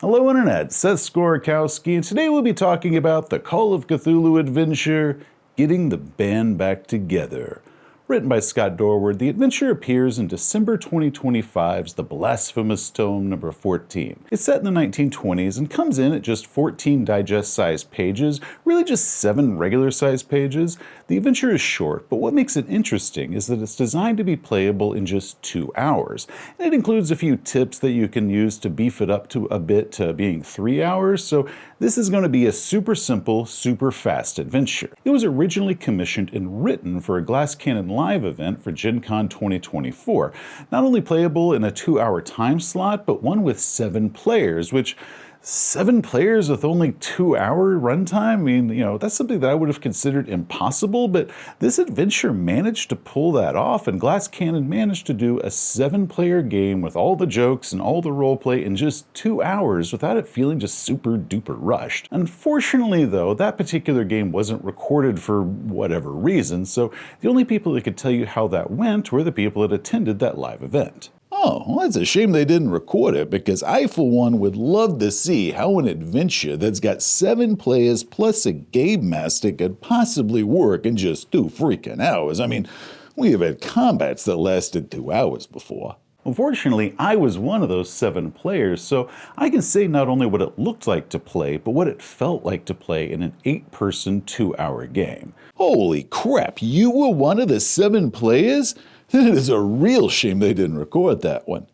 Hello Internet, Seth Skorikowski, and today we'll be talking about the Call of Cthulhu adventure, Getting the Band Back Together. Written by Scott Dorward, the adventure appears in December 2025's The Blasphemous Tome number 14. It's set in the 1920s and comes in at just 14 digest-sized pages, really just 7 regular-sized pages. The adventure is short, but what makes it interesting is that it's designed to be playable in just 2 hours. And it includes a few tips that you can use to beef it up to a bit to being 3 hours, so this is going to be a super simple, super fast adventure. It was originally commissioned and written for a Glass Cannon live event for Gen Con 2024. Not only playable in a 2-hour time slot, but one with 7 players, which 7 players with only 2-hour runtime? I mean, that's something that I would have considered impossible, but this adventure managed to pull that off, and Glass Cannon managed to do a 7-player game with all the jokes and all the roleplay in just 2 hours without it feeling just super duper rushed. Unfortunately, though, that particular game wasn't recorded for whatever reason, so the only people that could tell you how that went were the people that attended that live event. Oh, well, it's a shame they didn't record it, because I, for one, would love to see how an adventure that's got 7 players plus a game master could possibly work in just 2 freaking hours. I mean, we have had combats that lasted 2 hours before. Unfortunately, I was one of those 7 players, so I can say not only what it looked like to play, but what it felt like to play in an 8-person, 2-hour game. Holy crap, you were one of the 7 players? It is a real shame they didn't record that one.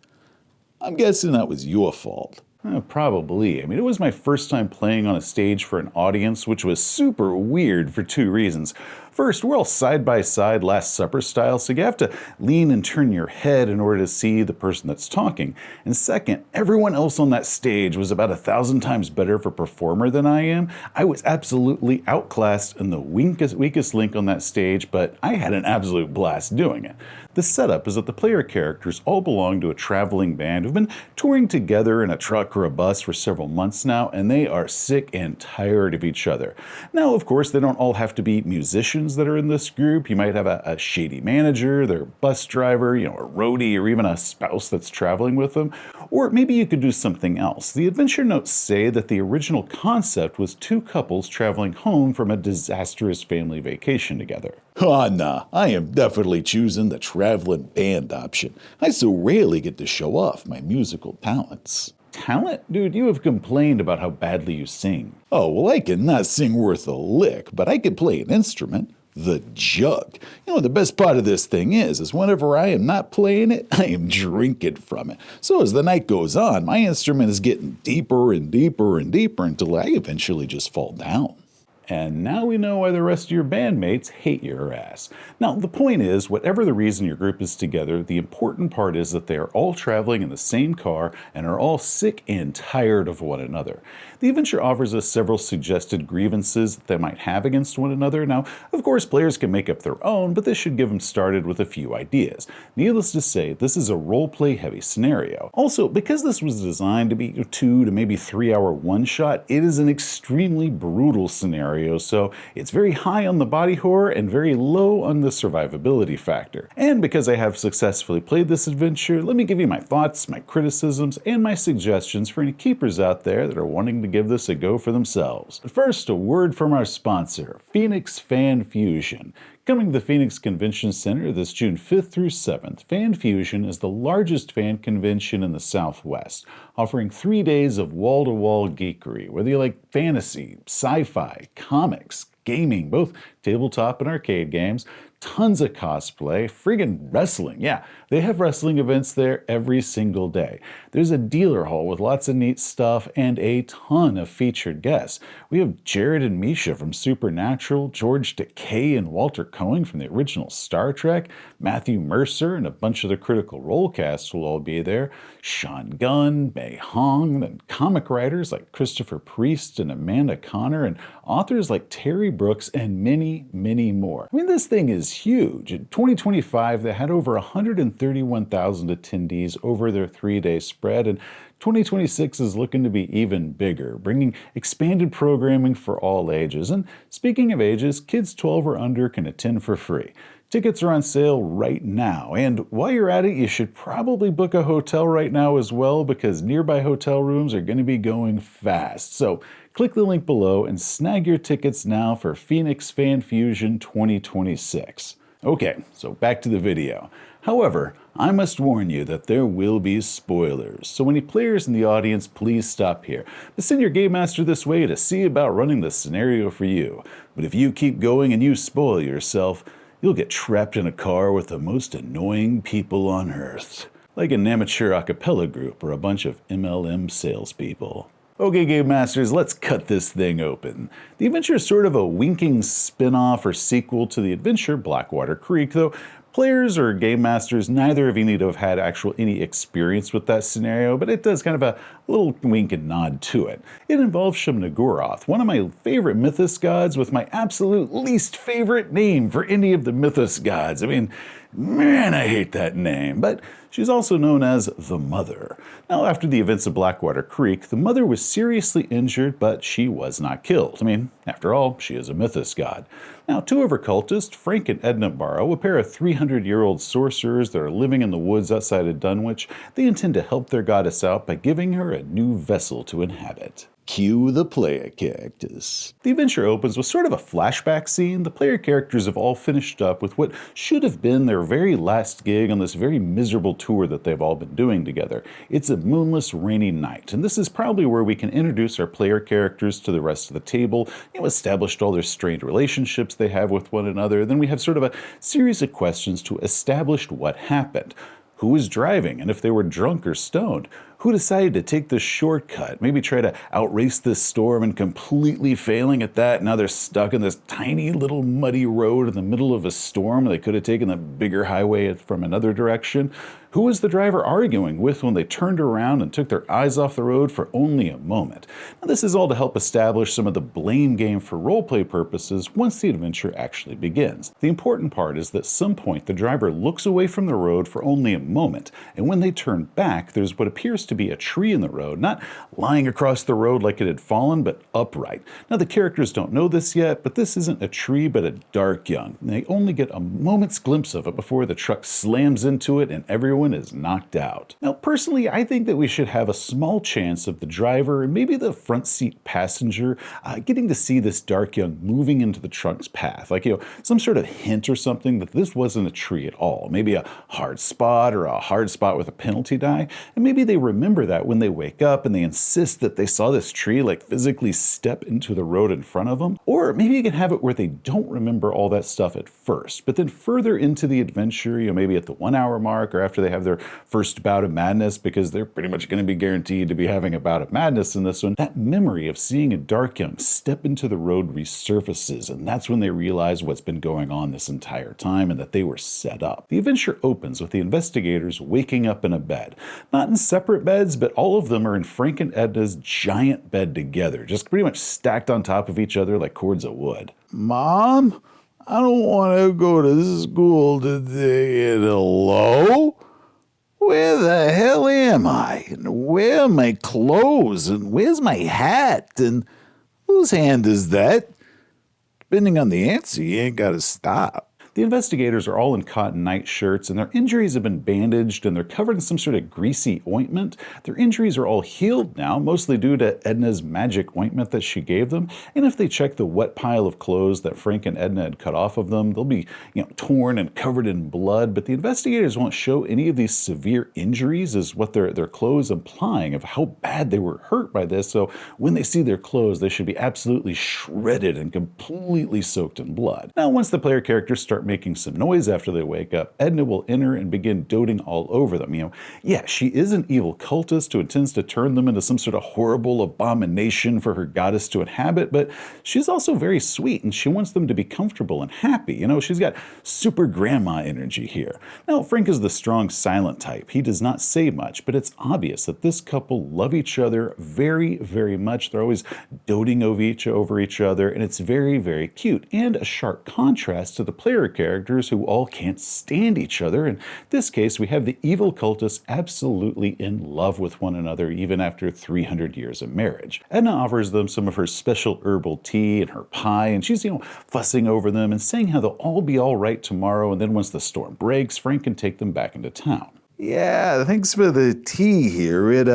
I'm guessing that was your fault. Probably. I mean, it was my first time playing on a stage for an audience, which was super weird for 2 reasons. First, we're all side-by-side Last Supper style, so you have to lean and turn your head in order to see the person that's talking. And second, everyone else on that stage was about 1,000 times better of a performer than I am. I was absolutely outclassed and the weakest link on that stage, but I had an absolute blast doing it. The setup is that the player characters all belong to a traveling band who've been touring together in a truck or a bus for several months now, and they are sick and tired of each other. Now, of course, they don't all have to be musicians that are in this group. You might have a shady manager, their bus driver, a roadie, or even a spouse that's traveling with them. Or maybe you could do something else. The adventure notes say that the original concept was 2 couples traveling home from a disastrous family vacation together. Oh, nah, I am definitely choosing the traveling band option. I so rarely get to show off my musical talents. Talent? Dude, you have complained about how badly you sing. Oh, well, I cannot sing worth a lick, but I can play an instrument. The jug. The best part of this thing is whenever I am not playing it, I am drinking from it. So as the night goes on, my instrument is getting deeper and deeper and deeper until I eventually just fall down. And now we know why the rest of your bandmates hate your ass. Now, the point is, whatever the reason your group is together, the important part is that they are all traveling in the same car and are all sick and tired of one another. The adventure offers us several suggested grievances that they might have against one another. Now, of course, players can make up their own, but this should give them started with a few ideas. Needless to say, this is a roleplay heavy scenario. Also, because this was designed to be a 2 to maybe 3-hour one-shot, it is an extremely brutal scenario, so it's very high on the body horror and very low on the survivability factor. And because I have successfully played this adventure, let me give you my thoughts, my criticisms, and my suggestions for any keepers out there that are wanting to give this a go for themselves. But first, a word from our sponsor, Phoenix Fan Fusion. Coming to the Phoenix Convention Center this June 5th through 7th, Fan Fusion is the largest fan convention in the Southwest, offering 3 days of wall-to-wall geekery, whether you like fantasy, sci-fi, comics, gaming, both tabletop and arcade games, tons of cosplay, friggin' wrestling. Yeah, they have wrestling events there every single day. There's a dealer hall with lots of neat stuff and a ton of featured guests. We have Jared and Misha from Supernatural, George Takei and Walter Cohen from the original Star Trek, Matthew Mercer and a bunch of the Critical Role cast will all be there, Sean Gunn, Mei Hong, and comic writers like Christopher Priest and Amanda Connor, and authors like Terry Brooks and many, many more. I mean, this thing is huge. In 2025, they had over 131,000 attendees over their 3-day spread, and 2026 is looking to be even bigger, bringing expanded programming for all ages. And speaking of ages, kids 12 or under can attend for free. Tickets are on sale right now, and while you're at it, you should probably book a hotel right now as well because nearby hotel rooms are going to be going fast. So click the link below and snag your tickets now for Phoenix Fan Fusion 2026. Okay, so back to the video. However, I must warn you that there will be spoilers, so any players in the audience, please stop here. But send your Game Master this way to see about running the scenario for you. But if you keep going and you spoil yourself, you'll get trapped in a car with the most annoying people on Earth. Like an amateur a cappella group or a bunch of MLM salespeople. Okay, Game Masters, let's cut this thing open. The adventure is sort of a winking spin-off or sequel to the adventure Blackwater Creek, though players or Game Masters, neither of you need to have had any experience with that scenario, but it does kind of a little wink and nod to it. It involves Shub-Niggurath, one of my favorite Mythos gods with my absolute least favorite name for any of the Mythos gods. I mean, man, I hate that name, but she's also known as the Mother. Now, after the events of Blackwater Creek, the Mother was seriously injured, but she was not killed. I mean, after all, she is a Mythos god. Now, two of her cultists, Frank and Edna Barrow, a pair of 300-year-old sorcerers that are living in the woods outside of Dunwich, they intend to help their goddess out by giving her a new vessel to inhabit. Cue the player characters. The adventure opens with sort of a flashback scene. The player characters have all finished up with what should have been their very last gig on this very miserable tour that they've all been doing together. It's a moonless, rainy night, and this is probably where we can introduce our player characters to the rest of the table, established all their strained relationships they have with one another. Then we have sort of a series of questions to establish what happened. Who was driving, and if they were drunk or stoned? Who decided to take this shortcut, maybe try to outrace this storm and completely failing at that? Now they're stuck in this tiny little muddy road in the middle of a storm. They could have taken the bigger highway from another direction. Who was the driver arguing with when they turned around and took their eyes off the road for only a moment? Now, this is all to help establish some of the blame game for roleplay purposes once the adventure actually begins. The important part is that at some point the driver looks away from the road for only a moment, and when they turn back, there's what appears to be a tree in the road, not lying across the road like it had fallen, but upright. Now, the characters don't know this yet, but this isn't a tree, but a dark young. They only get a moment's glimpse of it before the truck slams into it and everyone is knocked out. Now, personally, I think that we should have a small chance of the driver and maybe the front seat passenger getting to see this dark young moving into the truck's path. Like, some sort of hint or something that this wasn't a tree at all. Maybe a hard spot or a hard spot with a penalty die. And maybe they remember that when they wake up and they insist that they saw this tree like physically step into the road in front of them. Or maybe you can have it where they don't remember all that stuff at first, but then further into the adventure, maybe at the 1 hour mark or after they have their first bout of madness, because they're pretty much going to be guaranteed to be having a bout of madness in this one, that memory of seeing a dark young step into the road resurfaces, and that's when they realize what's been going on this entire time and that they were set up. The adventure opens with the investigators waking up in a bed. Not in separate beds, but all of them are in Frank and Edna's giant bed together, just pretty much stacked on top of each other like cords of wood. Mom, I don't want to go to school today. And hello? Where the hell am I? And where are my clothes? And where's my hat? And whose hand is that? Depending on the answer, you ain't got to stop. The investigators are all in cotton nightshirts, and their injuries have been bandaged, and they're covered in some sort of greasy ointment. Their injuries are all healed now, mostly due to Edna's magic ointment that she gave them. And if they check the wet pile of clothes that Frank and Edna had cut off of them, they'll be, torn and covered in blood. But the investigators won't show any of these severe injuries as what their clothes implying of how bad they were hurt by this. So when they see their clothes, they should be absolutely shredded and completely soaked in blood. Now, once the player characters start making some noise after they wake up, Edna will enter and begin doting all over them. She is an evil cultist who intends to turn them into some sort of horrible abomination for her goddess to inhabit, but she's also very sweet and she wants them to be comfortable and happy. She's got super grandma energy here. Now, Frank is the strong, silent type. He does not say much, but it's obvious that this couple love each other very, very much. They're always doting over each other, and it's very, very cute and a sharp contrast to the player characters who all can't stand each other. In this case, we have the evil cultists absolutely in love with one another even after 300 years of marriage. Edna offers them some of her special herbal tea and her pie, and she's, fussing over them and saying how they'll all be all right tomorrow, and then once the storm breaks, Frank can take them back into town. Yeah, thanks for the tea here. It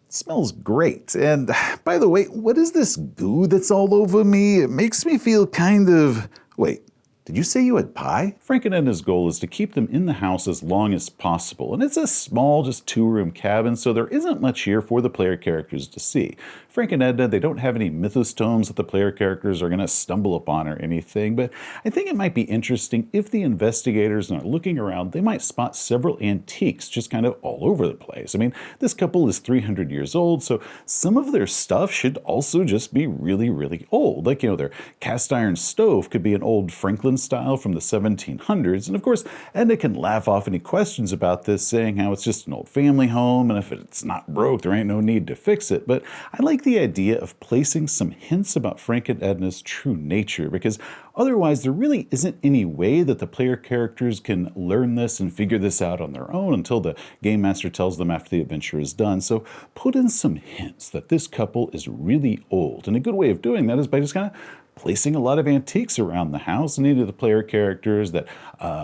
smells great. And by the way, what is this goo that's all over me? It makes me feel kind of... Wait, did you say you had pie? Frank and Edna's goal is to keep them in the house as long as possible, and it's a small, just 2-room cabin, so there isn't much here for the player characters to see. Frank and Edna, they don't have any mythostomes that the player characters are going to stumble upon or anything, but I think it might be interesting if the investigators are looking around, they might spot several antiques just kind of all over the place. I mean, this couple is 300 years old, so some of their stuff should also just be really, really old. Like, their cast iron stove could be an old Franklin style from the 1700s, and of course, Edna can laugh off any questions about this, saying how it's just an old family home, and if it's not broke, there ain't no need to fix it. But I like the idea of placing some hints about Frank and Edna's true nature, because otherwise there really isn't any way that the player characters can learn this and figure this out on their own until the game master tells them after the adventure is done. So put in some hints that this couple is really old, and a good way of doing that is by just kind of placing a lot of antiques around the house, and any of the player characters that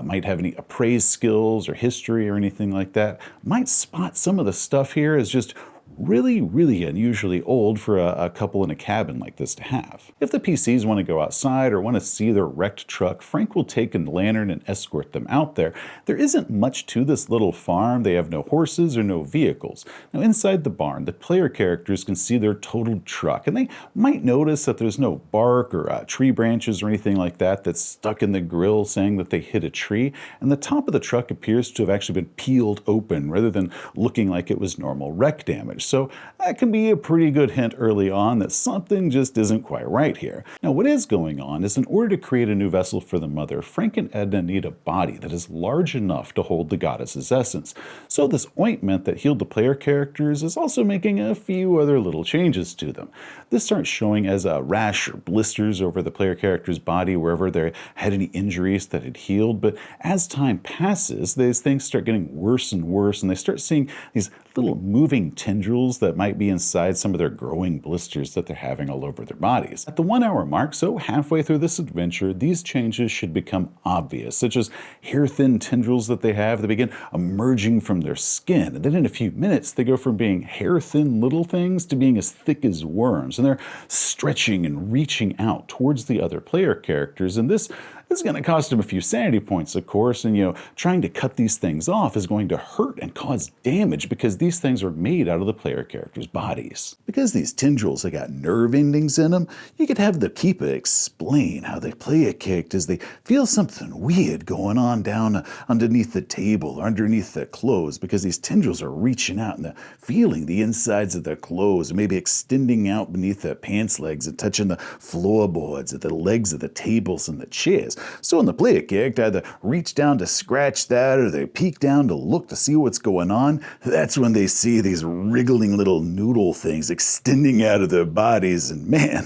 might have any appraised skills or history or anything like that might spot some of the stuff here as just really, really unusually old for a couple in a cabin like this to have. If the PCs want to go outside or want to see their wrecked truck, Frank will take a lantern and escort them out there. There isn't much to this little farm. They have no horses or no vehicles. Now inside the barn, the player characters can see their totaled truck, and they might notice that there's no bark or tree branches or anything like that that's stuck in the grill saying that they hit a tree, and the top of the truck appears to have actually been peeled open rather than looking like it was normal wreck damage. So that can be a pretty good hint early on that something just isn't quite right here. Now what is going on is, in order to create a new vessel for the mother, Frank and Edna need a body that is large enough to hold the goddess's essence. So this ointment that healed the player characters is also making a few other little changes to them. This starts showing as a rash or blisters over the player character's body wherever they had any injuries that had healed, but as time passes, these things start getting worse and worse, and they start seeing these little moving tendrils that might be inside some of their growing blisters that they're having all over their bodies. At the 1 hour mark, so halfway through this adventure, these changes should become obvious, such as hair-thin tendrils that they have that begin emerging from their skin, and then in a few minutes they go from being hair-thin little things to being as thick as worms, and they're stretching and reaching out towards the other player characters, and this is going to cost them a few sanity points, of course, and trying to cut these things off is going to hurt and cause damage because these things are made out of the player characters' bodies. Because these tendrils have got nerve endings in them, you could have the keeper explain how they play a character as they feel something weird going on down underneath the table or underneath their clothes, because these tendrils are reaching out and they're feeling the insides of their clothes, or maybe extending out beneath their pants legs and touching the floorboards or the legs of the tables and the chairs. So when the player character either reach down to scratch that or they peek down to look to see what's going on, that's when they see these wriggling little noodle things extending out of their bodies, and man,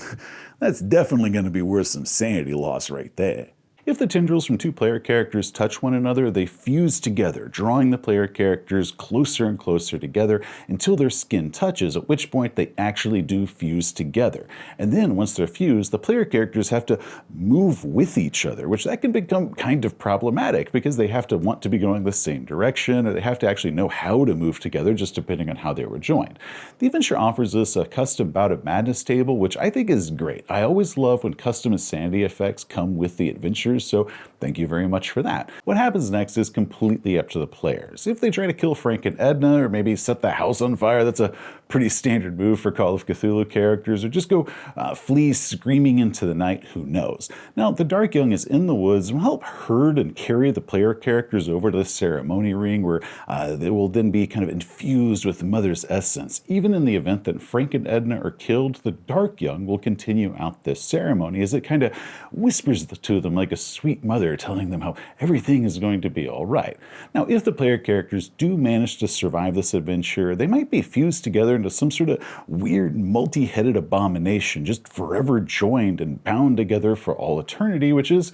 that's definitely going to be worth some sanity loss right there. If the tendrils from two player characters touch one another, they fuse together, drawing the player characters closer and closer together until their skin touches, at which point they actually do fuse together. And then once they're fused, the player characters have to move with each other, which that can become kind of problematic because they have to want to be going the same direction, or they have to actually know how to move together, just depending on how they were joined. The adventure offers us a custom Bout of Madness table, which I think is great. I always love when custom insanity effects come with the adventures, so thank you very much for that. What happens next is completely up to the players. If they try to kill Frank and Edna, or maybe set the house on fire, that's a pretty standard move for Call of Cthulhu characters, or just go flee screaming into the night, who knows. Now, the Dark Young is in the woods and will help herd and carry the player characters over to the ceremony ring, where they will then be kind of infused with the mother's essence. Even in the event that Frank and Edna are killed, the Dark Young will continue out this ceremony as it kind of whispers to them like a sweet mother telling them how everything is going to be all right. Now, if the player characters do manage to survive this adventure, they might be fused together into some sort of weird multi-headed abomination, just forever joined and bound together for all eternity, which is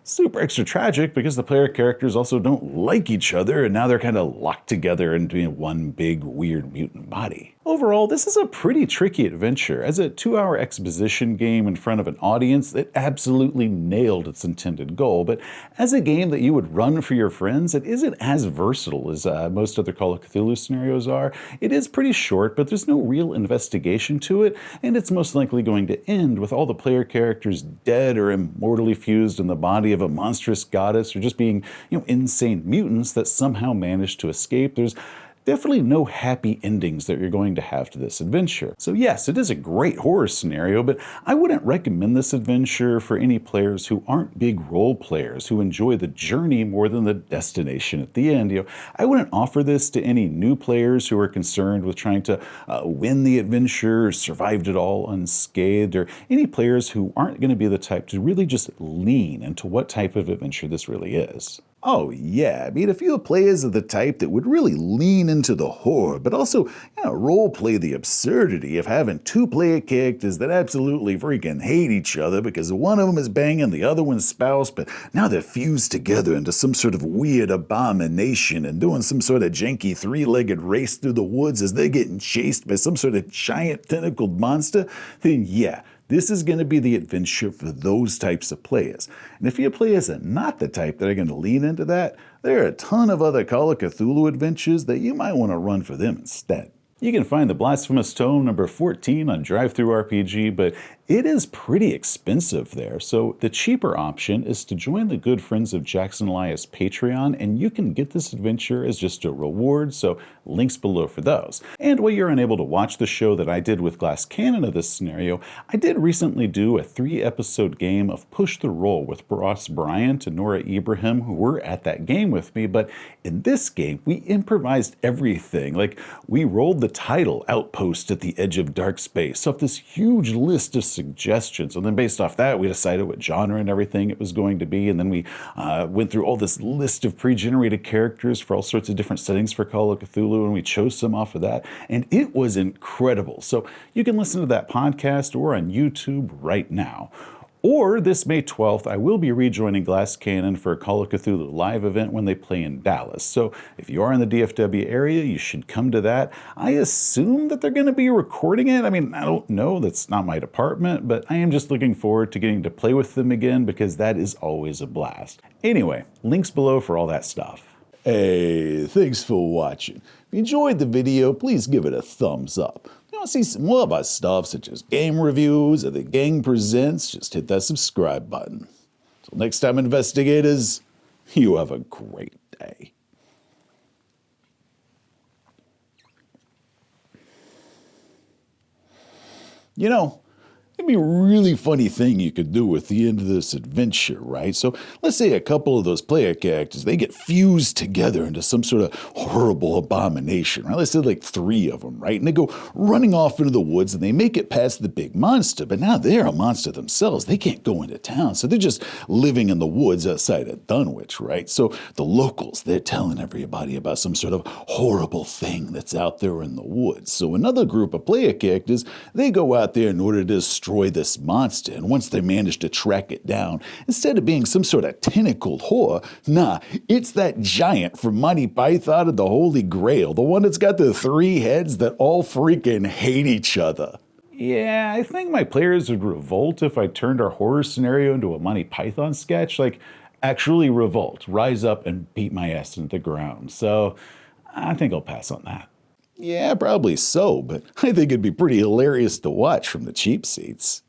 super extra tragic because the player characters also don't like each other and now they're kind of locked together into one big weird mutant body. Overall, this is a pretty tricky adventure. As a 2-hour exposition game in front of an audience, it absolutely nailed its intended goal, but as a game that you would run for your friends, it isn't as versatile as most other Call of Cthulhu scenarios are. It is pretty short, but there's no real investigation to it, and it's most likely going to end with all the player characters dead or immortally fused in the body of a monstrous goddess, or just being, insane mutants that somehow managed to escape. There's definitely no happy endings that you're going to have to this adventure. So yes, it is a great horror scenario, but I wouldn't recommend this adventure for any players who aren't big role players, who enjoy the journey more than the destination at the end. I wouldn't offer this to any new players who are concerned with trying to win the adventure, survived it all unscathed, or any players who aren't going to be the type to really just lean into what type of adventure this really is. Oh yeah, I mean, if your players are the type that would really lean into the horror, but also role play the absurdity of having two player characters that absolutely freaking hate each other because one of them is banging the other one's spouse, but now they're fused together into some sort of weird abomination and doing some sort of janky three-legged race through the woods as they're getting chased by some sort of giant tentacled monster, then yeah, this is going to be the adventure for those types of players. And if your players are not the type that are going to lean into that, there are a ton of other Call of Cthulhu adventures that you might want to run for them instead. You can find the Blasphemous Tome number 14 on DriveThruRPG, but it is pretty expensive there, so the cheaper option is to join the good friends of Jackson Elias Patreon, and you can get this adventure as just a reward, so links below for those. And while you're unable to watch the show that I did with Glass Cannon of this scenario, I did recently do a 3-episode game of Push the Roll with Ross Bryant and Nora Ibrahim, who were at that game with me, but in this game, we improvised everything. Like, we rolled the title Outpost at the Edge of Dark Space off this huge list of suggestions, and then based off that we decided what genre and everything it was going to be, and then we went through all this list of pre-generated characters for all sorts of different settings for Call of Cthulhu, and we chose some off of that, and it was incredible. So you can listen to that podcast or on YouTube right now. Or this May 12th, I will be rejoining Glass Cannon for a Call of Cthulhu live event when they play in Dallas. So if you are in the DFW area, you should come to that. I assume that they're going to be recording it. I mean, I don't know. That's not my department, but I am just looking forward to getting to play with them again because that is always a blast. Anyway, links below for all that stuff. Hey, thanks for watching. If you enjoyed the video, please give it a thumbs up. If you want to see some more of our stuff, such as game reviews or the gang presents, just hit that subscribe button. Till next time, investigators, you have a great day. It'd be a really funny thing you could do at the end of this adventure, right? So let's say a couple of those player characters, they get fused together into some sort of horrible abomination, right? Let's say like 3 of them, right? And they go running off into the woods and they make it past the big monster, but now they're a monster themselves. They can't go into town, so they're just living in the woods outside of Dunwich, right? So the locals, they're telling everybody about some sort of horrible thing that's out there in the woods. So another group of player characters, they go out there in order to destroy this monster, and once they manage to track it down, instead of being some sort of tentacled horror, nah, it's that giant from Monty Python and the Holy Grail, the one that's got the 3 heads that all freaking hate each other. Yeah, I think my players would revolt if I turned our horror scenario into a Monty Python sketch. Like, actually revolt, rise up and beat my ass into the ground. So I think I'll pass on that. Yeah, probably so, but I think it'd be pretty hilarious to watch from the cheap seats.